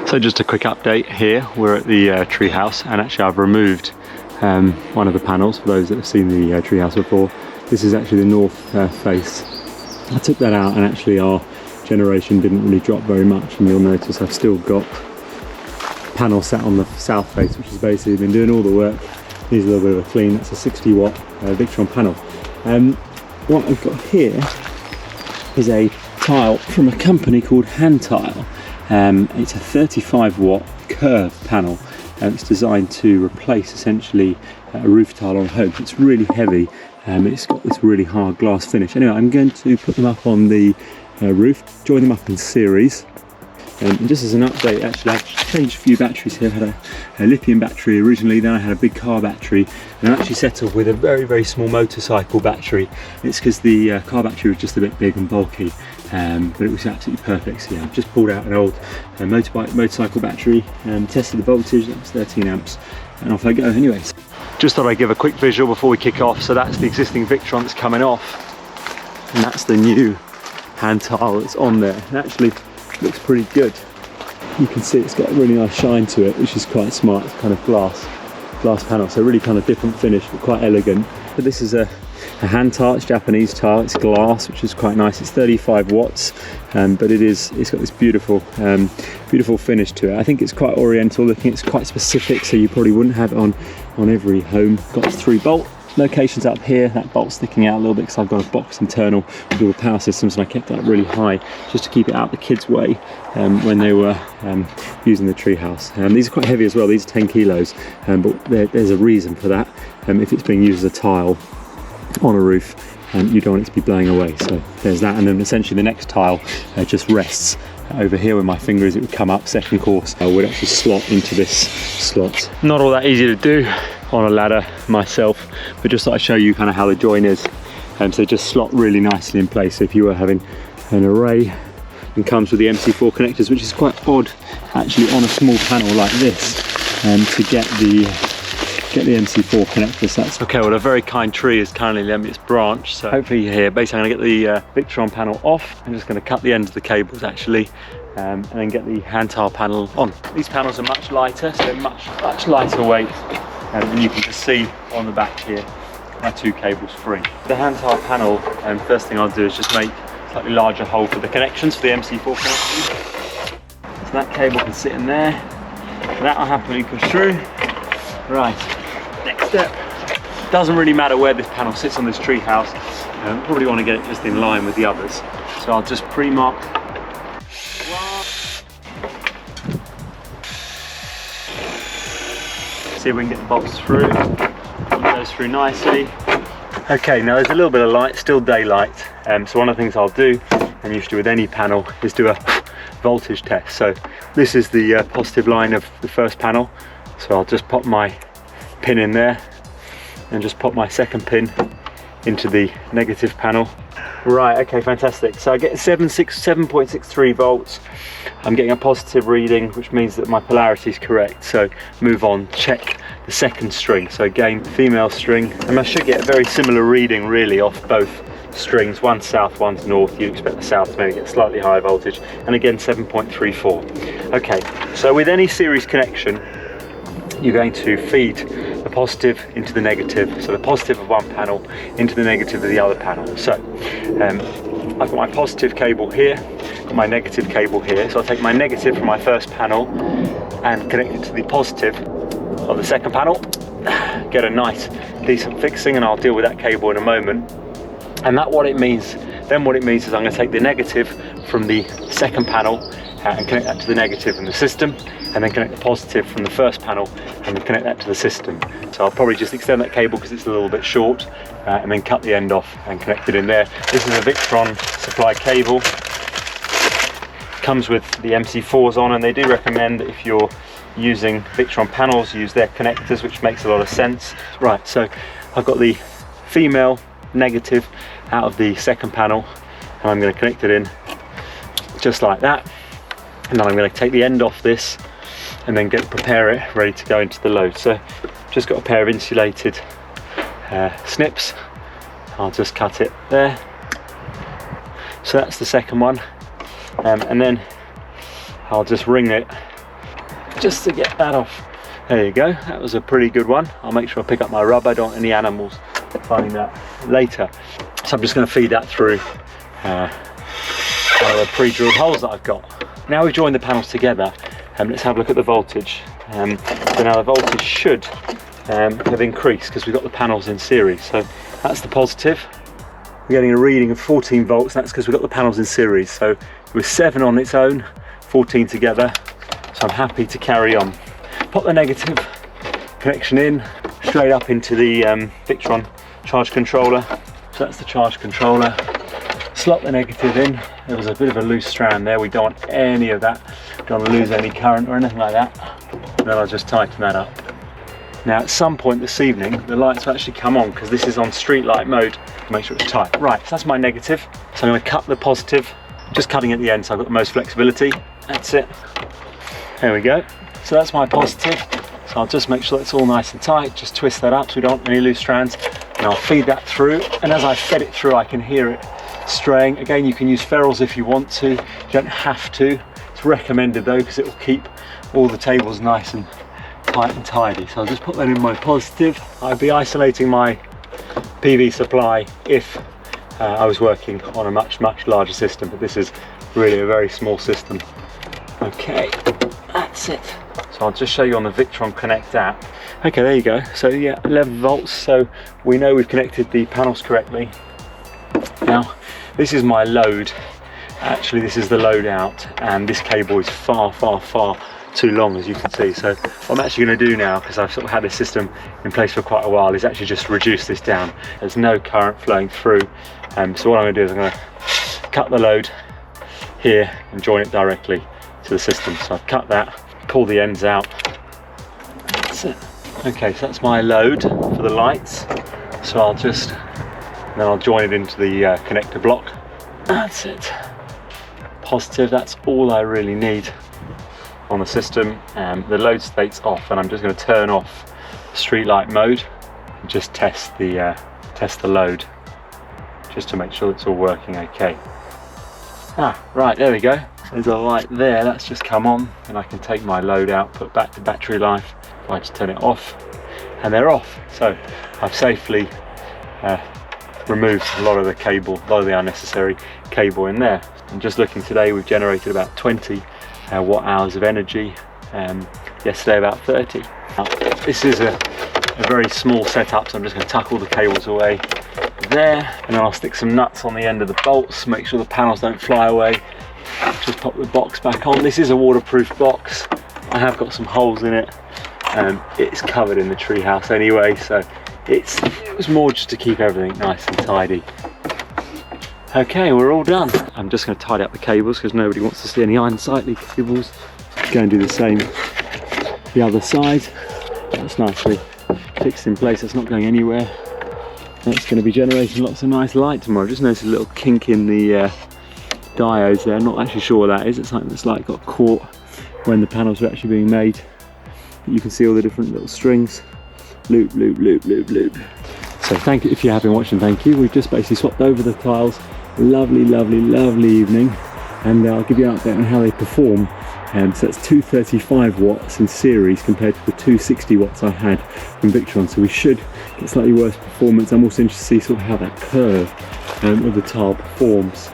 So just a quick update here. We're at the treehouse, and actually I've removed one of the panels for those that have seen the treehouse before. This is actually the north face. I took that out, and actually our generation didn't really drop very much, and you'll notice I've still got panel sat on the south face, which has basically been doing all the work. Needs a little bit of a clean. That's a 60 watt Victron panel. What I've got here is a tile from a company called Handtile. It's a 35 watt curved panel. It's designed to replace essentially a roof tile on a home. It's really heavy. It's got this really hard glass finish. Anyway, I'm going to put them up on the roof, join them up in series. And just as an update, actually I've changed a few batteries here. I had a lithium battery originally, then I had a big car battery, and I actually settled with a very small motorcycle battery. It's because the car battery was just a bit big and bulky, but it was absolutely perfect. So yeah, I've just pulled out an old motorcycle battery and tested the voltage. That was 13 amps, and off I go. Anyways, just thought I'd give a quick visual before we kick off. So that's the existing Victron that's coming off, and that's the new Handtile that's on there. And actually looks pretty good. You can see it's got a really nice shine to it, which is quite smart. It's kind of glass panel, so really kind of different finish, but quite elegant. But this is a Handtile. It's Japanese tile. It's glass, which is quite nice. It's 35 watts, but it's got this beautiful finish to it. I think it's quite oriental looking. It's quite specific, so you probably wouldn't have it on every home. Got 3 bolt locations up here. That bolt's sticking out a little bit because I've got a box internal with all the power systems, and I kept that really high just to keep it out the kids' way when they were using the treehouse. These are quite heavy as well. These are 10 kilos, but there's a reason for that. If it's being used as a tile on a roof, you don't want it to be blowing away. So there's that, and then essentially the next tile just rests over here where my finger is. It would come up second course. I would actually slot into this slot. Not all that easy to do on a ladder myself, but just thought I'd show you kind of how the join is. So just slot really nicely in place. So if you were having an array, and comes with the MC4 connectors, which is quite odd actually on a small panel like this, to get the MC4 connectors. That's okay. Well, a very kind tree is currently lending its branch, so hopefully you hear. Basically, I'm going to get the Victron panel off. I'm just going to cut the ends of the cables actually, and then get the Handtile panel on. These panels are much lighter, so they're much lighter weight, and you can just see on the back here my 2 cables free. The Handtile panel, first thing I'll do is just make a slightly larger hole for the connections, for the MC4 connections. So that cable can sit in there. That I'll happily push through. Right, next step. Doesn't really matter where this panel sits on this tree house. Probably want to get it just in line with the others. So I'll just pre-mark. See if we can get the bolts through. It goes through nicely. Okay, now there's a little bit of light, still daylight. So one of the things I'll do, and usually with any panel, is do a voltage test. So this is the positive line of the first panel. So I'll just pop my pin in there and just pop my second pin into the negative panel. Right, okay, fantastic. So I get 7.63 volts. I'm getting a positive reading, which means that my polarity is correct. So move on, check the second string. So again, female string, and I should get a very similar reading really off both strings. One's south, one's north. You expect the south to maybe get slightly higher voltage, and again 7.34. Okay, so with any series connection, you're going to feed the positive into the negative, so the positive of one panel into the negative of the other panel. So I've got my positive cable here, got my negative cable here, so I'll take my negative from my first panel and connect it to the positive of the second panel, get a nice decent fixing, and I'll deal with that cable in a moment. And what it means is I'm going to take the negative from the second panel and connect that to the negative in the system, and then connect the positive from the first panel and connect that to the system. So I'll probably just extend that cable because it's a little bit short, and then cut the end off and connect it in there. This is a Victron supply cable. Comes with the MC4s on, and they do recommend that if you're using Victron panels, use their connectors, which makes a lot of sense. Right, so I've got the female negative out of the second panel, and I'm going to connect it in just like that. And then I'm going to take the end off this and then prepare it ready to go into the load. So just got a pair of insulated snips. I'll just cut it there. So that's the second one, and then I'll just ring it just to get that off. There you go, that was a pretty good one. I'll make sure I pick up my rubber, I don't want any animals finding that later. So I'm just going to feed that through one of the pre-drilled holes that I've got. Now we've joined the panels together, let's have a look at the voltage. So now the voltage should have increased because we've got the panels in series. So that's the positive. We're getting a reading of 14 volts, that's because we've got the panels in series. So it was 7 on its own, 14 together. So I'm happy to carry on. Pop the negative connection in, straight up into the Victron charge controller. So that's the charge controller. Slot the negative in. There was a bit of a loose strand there. We don't want any of that. Don't want to lose any current or anything like that. And then I'll just tighten that up. Now at some point this evening, the lights will actually come on because this is on street light mode. Make sure it's tight. Right, so that's my negative. So I'm going to cut the positive, just cutting at the end so I've got the most flexibility. That's it. There we go. So that's my positive. So I'll just make sure it's all nice and tight. Just twist that up so we don't want any loose strands. And I'll feed that through. And as I fed it through, I can hear it straying. Again, you can use ferrules if you want to. You don't have to. It's recommended though because it will keep all the tables nice and tight and tidy. So I'll just put that in my positive. I'd be isolating my PV supply if I was working on a much larger system, but this is really a very small system. Okay, that's it. So I'll just show you on the Victron Connect app. Okay, there you go. So yeah, 11 volts. So we know we've connected the panels correctly. Now, this is my load. Actually, this is the load out, and this cable is far too long, as you can see. So what I'm actually going to do now, because I've sort of had this system in place for quite a while, is actually just reduce this down. There's no current flowing through. So what I'm going to do is I'm going to cut the load here and join it directly to the system. So I've cut that, pull the ends out. That's it. Okay, so that's my load for the lights. So I'll just, then I'll join it into the connector block. That's it. Positive, that's all I really need on the system. The load state's off, and I'm just going to turn off street light mode and just test the load, just to make sure it's all working okay. Right, there we go. There's a light there, that's just come on, and I can take my load out, put back to battery life. I just turn it off, and they're off. So I've safely removed a lot of the cable, a lot of the unnecessary cable in there. And just looking today, we've generated about 20 watt hours of energy. Yesterday about 30. Now, this is a very small setup, so I'm just going to tuck all the cables away there, and then I'll stick some nuts on the end of the bolts, make sure the panels don't fly away. Just pop the box back on. This is a waterproof box. I have got some holes in it. It's covered in the treehouse anyway, so it was more just to keep everything nice and tidy. Okay, we're all done. I'm just going to tidy up the cables because nobody wants to see any unsightly cables. Go and do the same the other side. That's nicely fixed in place, it's not going anywhere. That's going to be generating lots of nice light tomorrow. Just noticed a little kink in the diodes there. I'm not actually sure what that is. It's something that's like got caught when the panels were actually being made. You can see all the different little strings. Loop, loop, loop, loop, loop. So thank you if you have been watching, thank you. We've just basically swapped over the tiles. Lovely evening, and I'll give you an update on how they perform. So that's 235 watts in series compared to the 260 watts I had from Victron, so we should get slightly worse performance. I'm also interested to see sort of how that curve of the tile performs.